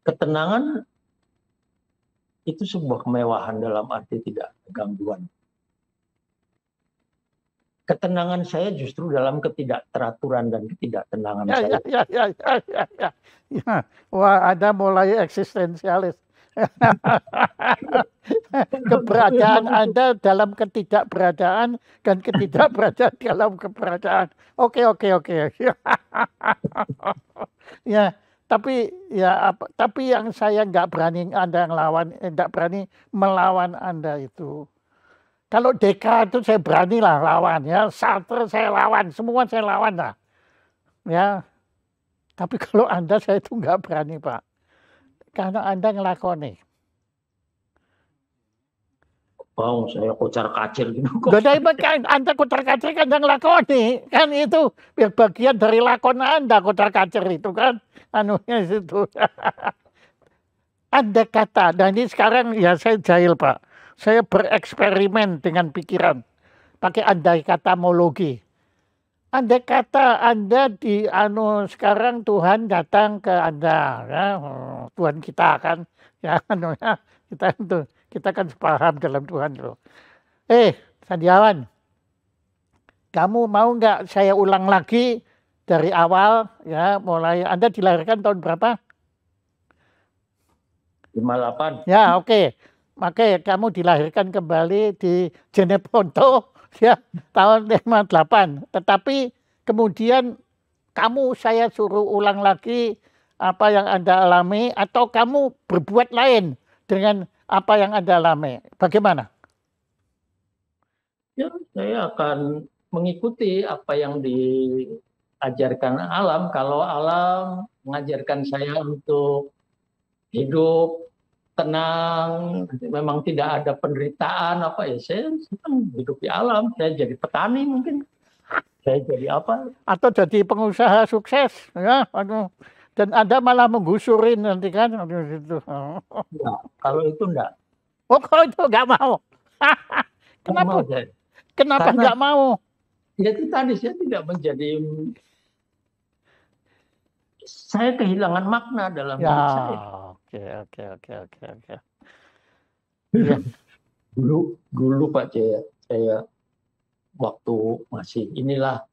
ketenangan itu sebuah kemewahan dalam arti tidak gangguan. Ketenangan saya justru dalam ketidakteraturan dan ketidaktenangan saya. Ya. Wah, Anda mulai eksistensialis. Keberadaan Anda dalam ketidakberadaan dan ketidakberadaan dalam keberadaan. Oke. Ya, tapi yang saya nggak berani Anda nggak berani melawan Anda itu. Kalau Deka itu saya berani lah lawan ya, Sartre saya lawan, semua saya lawan lah. Ya, tapi kalau Anda saya itu nggak berani Pak. Karena Anda ngelakoni. Bang, saya kocar-kacir gitu. Anda kocar-kacir kan Anda ngelakoni. Kan itu bagian dari lakon Anda kocar-kacir itu kan. Anunya situ. Anda kata, dan ini sekarang ya saya jahil Pak. Saya bereksperimen dengan pikiran. Pakai andai katamologi. Andai kata Anda sekarang Tuhan datang ke Anda, ya, Tuhan kita kan, ya, kita kan sepaham dalam Tuhan loh. Sandiawan, kamu mau nggak saya ulang lagi dari awal, ya, mulai Anda dilahirkan tahun berapa? 58. Ya, oke. Makanya kamu dilahirkan kembali di Jeneponto ya tahun 58. Tetapi kemudian saya suruh ulang lagi apa yang Anda alami atau kamu berbuat lain dengan apa yang Anda alami. Bagaimana? Ya, saya akan mengikuti apa yang diajarkan alam. Kalau alam mengajarkan saya untuk hidup tenang, memang tidak ada penderitaan saya senang hidup di alam. Saya jadi petani mungkin, saya jadi apa? Atau jadi pengusaha sukses, ya. Dan Anda malah menggusurin nanti kan? Ya, kalau itu enggak. Oh, kalau itu enggak mau. Kenapa? Kenapa enggak mau? Ya itu tadi saya tidak menjadi. Saya kehilangan makna dalam hidup saya. Oke. Ya. Dulu Pak Jaya, saya waktu masih inilah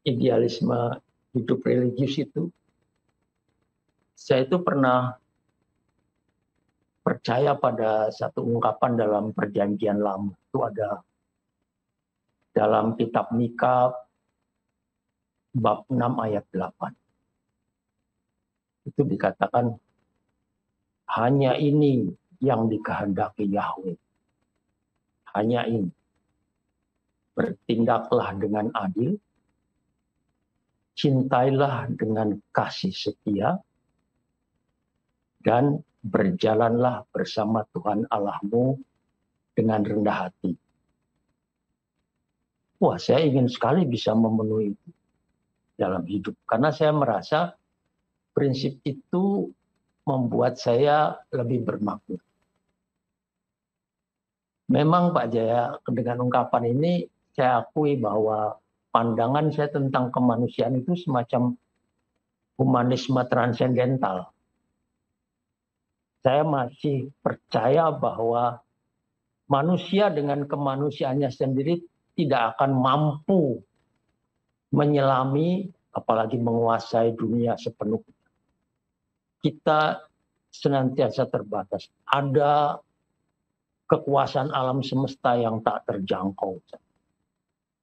idealisme hidup religius itu, saya itu pernah percaya pada satu ungkapan dalam Perjanjian Lama. Itu ada dalam kitab Mika bab 6 ayat 8. Itu dikatakan, hanya ini yang dikehendaki Yahweh. Hanya ini. Bertindaklah dengan adil, cintailah dengan kasih setia, dan berjalanlah bersama Tuhan Allahmu dengan rendah hati. wah saya ingin sekali bisa memenuhi itu dalam hidup. Karena saya merasa prinsip itu membuat saya lebih bermakna. Memang Pak Jaya, dengan ungkapan ini saya akui bahwa pandangan saya tentang kemanusiaan itu semacam humanisme transendental. Saya masih percaya bahwa manusia dengan kemanusiaannya sendiri tidak akan mampu menyelami, apalagi menguasai dunia sepenuhnya. Kita senantiasa terbatas. Ada kekuasaan alam semesta yang tak terjangkau.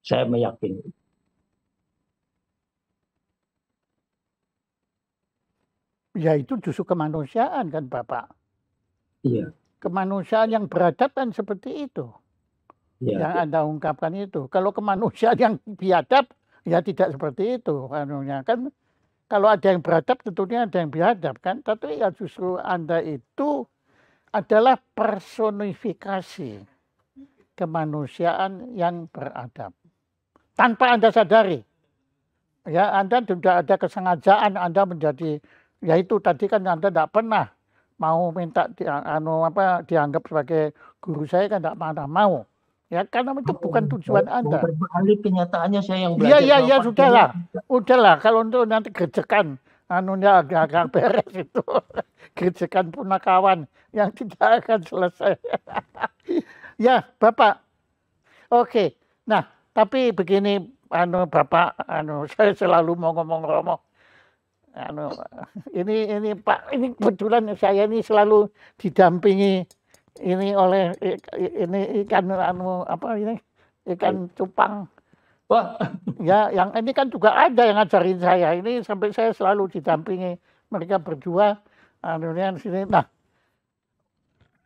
Saya meyakini. Ya itu justru kemanusiaan kan Bapak. Iya. Kemanusiaan yang beradab kan seperti itu. Ya. Yang Anda ungkapkan itu. Kalau kemanusiaan yang biadab, ya tidak seperti itu. Anunya kan kalau ada yang beradab tentunya ada yang biadab kan. Tapi ya justru Anda itu adalah personifikasi kemanusiaan yang beradab. Tanpa Anda sadari. Ya Anda tidak ada kesengajaan Anda menjadi, ya itu tadi kan Anda tidak pernah mau minta dianggap sebagai guru saya kan tidak pernah mau. Ya karena itu bukan tujuan Anda. Berbalik kenyataannya saya yang Iya, belajar. iya, sudahlah. Udahlah kalau untuk nanti gerjekan anunya agak beres itu. Gerjekan punakawan yang tidak akan selesai. Ya, Bapak. Oke. Nah, tapi begini Bapak, saya selalu mau ngomong-ngomong. Ini Pak, ini kebetulan saya ini selalu didampingi ini oleh ini ikan ikan cupang. Wah. Ya, yang ini kan juga ada yang ngajarin saya. Ini sampai saya selalu didampingi mereka berdua. Sini. Nah,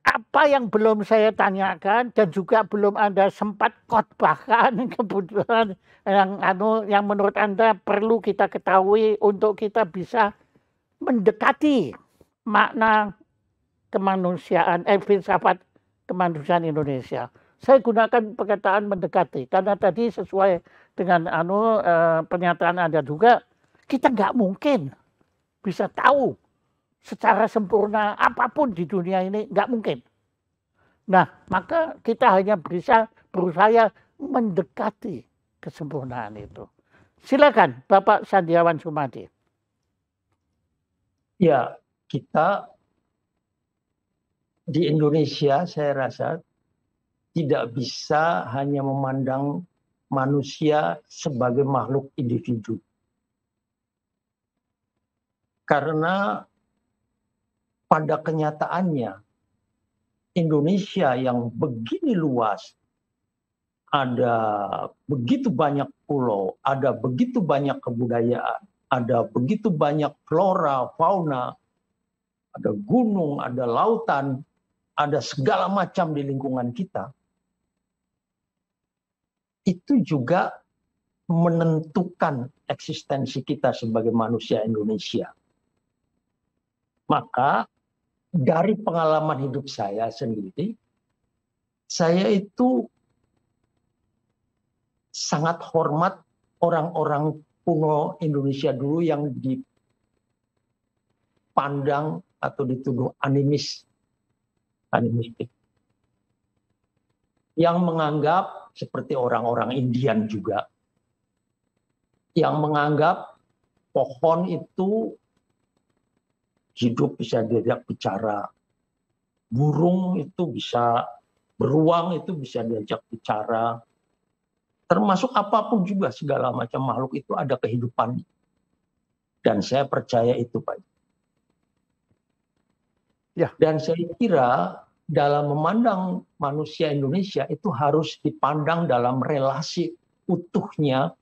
apa yang belum saya tanyakan dan juga belum Anda sempat khotbahkan kebetulan yang menurut Anda perlu kita ketahui untuk kita bisa mendekati makna kemanusiaan, filsafat kemanusiaan Indonesia. Saya gunakan perkataan mendekati karena tadi sesuai dengan pernyataan Anda juga, kita nggak mungkin bisa tahu secara sempurna apapun di dunia ini, nggak mungkin. Nah, maka kita hanya berusaha mendekati kesempurnaan itu. Silakan Bapak Sandiawan Sumadi. Ya, kita di Indonesia saya rasa tidak bisa hanya memandang manusia sebagai makhluk individu. Karena pada kenyataannya Indonesia yang begini luas, ada begitu banyak pulau, ada begitu banyak kebudayaan, ada begitu banyak flora, fauna, ada gunung, ada lautan, ada segala macam di lingkungan kita. Itu juga menentukan eksistensi kita sebagai manusia Indonesia. Maka dari pengalaman hidup saya sendiri, saya itu sangat hormat orang-orang kuno Indonesia dulu yang dipandang atau dituduh animistik. Yang menganggap seperti orang-orang Indian juga, yang menganggap pohon itu hidup bisa diajak bicara, burung itu bisa beruang, itu bisa diajak bicara, termasuk apapun juga segala macam makhluk itu ada kehidupan. Dan saya percaya itu Pak. Ya. Dan saya kira dalam memandang manusia Indonesia itu harus dipandang dalam relasi utuhnya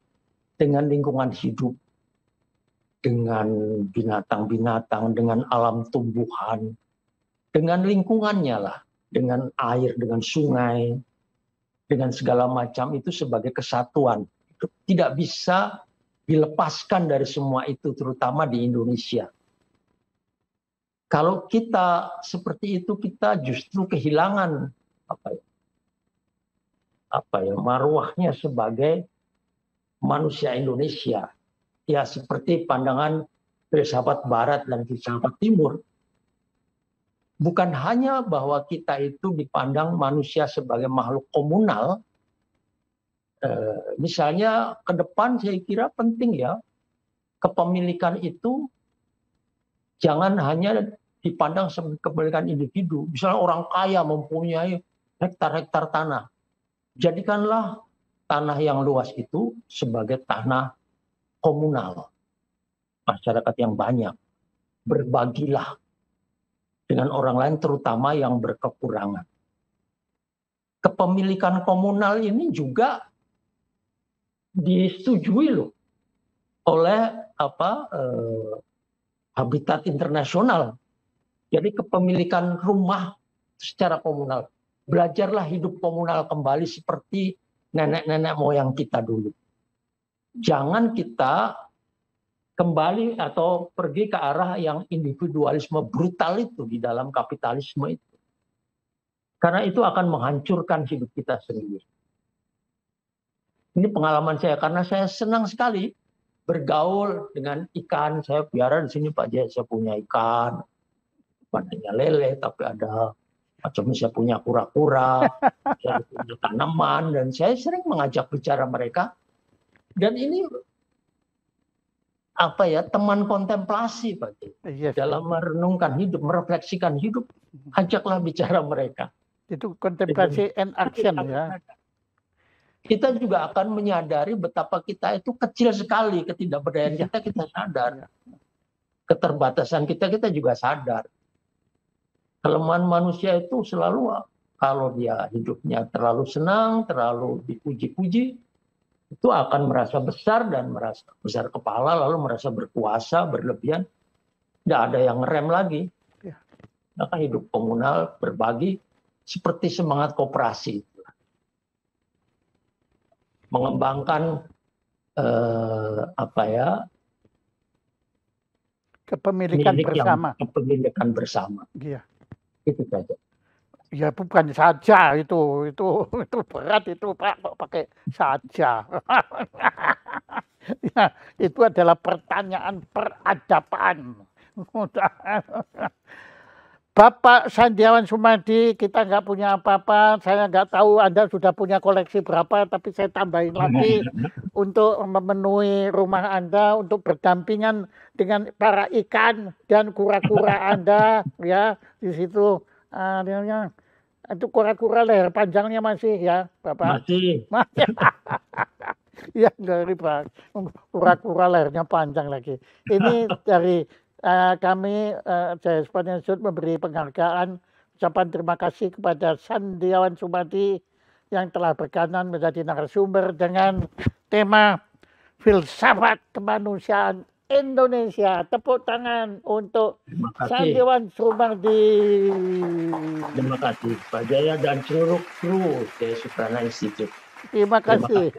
dengan lingkungan hidup, dengan binatang-binatang, dengan alam tumbuhan, dengan lingkungannya lah, dengan air, dengan sungai, dengan segala macam itu sebagai kesatuan. Itu tidak bisa dilepaskan dari semua itu, terutama di Indonesia. Kalau kita seperti itu, kita justru kehilangan marwahnya sebagai manusia Indonesia. Ya seperti pandangan filsafat Barat dan filsafat Timur. Bukan hanya bahwa kita itu dipandang manusia sebagai makhluk komunal. Misalnya ke depan saya kira penting ya, kepemilikan itu jangan hanya dipandang sebagai kepemilikan individu. Misalnya orang kaya mempunyai hektar-hektar tanah. Jadikanlah tanah yang luas itu sebagai tanah komunal. Masyarakat yang banyak. Berbagilah dengan orang lain, terutama yang berkekurangan. Kepemilikan komunal ini juga disetujui loh oleh Habitat Internasional. Jadi kepemilikan rumah secara komunal. Belajarlah hidup komunal kembali seperti nenek-nenek moyang kita dulu. Jangan kita kembali atau pergi ke arah yang individualisme brutal itu di dalam kapitalisme itu. Karena itu akan menghancurkan hidup kita sendiri. Ini pengalaman saya karena saya senang sekali bergaul dengan ikan. Saya piara di sini Pak Jaya, saya punya ikan. Bukan hanya lele, tapi ada macam saya punya kura-kura, saya punya tanaman, dan saya sering mengajak bicara mereka. Dan ini teman kontemplasi Pak Jaya. Yes. Dalam merenungkan hidup, merefleksikan hidup, ajaklah bicara mereka. Itu kontemplasi and action ya. Kita juga akan menyadari betapa kita itu kecil sekali, ketidakberdayaan kita sadar. Keterbatasan kita juga sadar. Kelemahan manusia itu selalu kalau dia hidupnya terlalu senang, terlalu dipuji-puji, itu akan merasa besar dan merasa besar kepala, lalu merasa berkuasa, berlebihan. Tidak ada yang ngerem lagi. Maka hidup komunal, berbagi, seperti semangat koperasi. Mengembangkan kepemilikan bersama. Iya. Itu saja. Ya bukan saja itu berat itu Pak, pakai saja. Ya, itu adalah pertanyaan peradaban. Bapak Sandiawan Sumadi, kita nggak punya apa-apa. Saya nggak tahu Anda sudah punya koleksi berapa, tapi saya tambahin lagi untuk memenuhi rumah Anda, untuk berdampingan dengan para ikan dan kura-kura Anda, ya di situ. Itu kura-kura leher panjangnya masih ya, Bapak? Masih. Ya dari Pak, kura-kura lehernya panjang lagi. Ini dari kami Jaya Spanyol memberi penghargaan, ucapan terima kasih kepada Sandiawan Sumadi yang telah berkenan menjadi narasumber dengan tema filsafat kemanusiaan Indonesia. Tepuk tangan untuk Sandiawan Sumadi. Terima kasih Pak Jaya dan seluruh kru Jaya Suprana Institute. Terima kasih.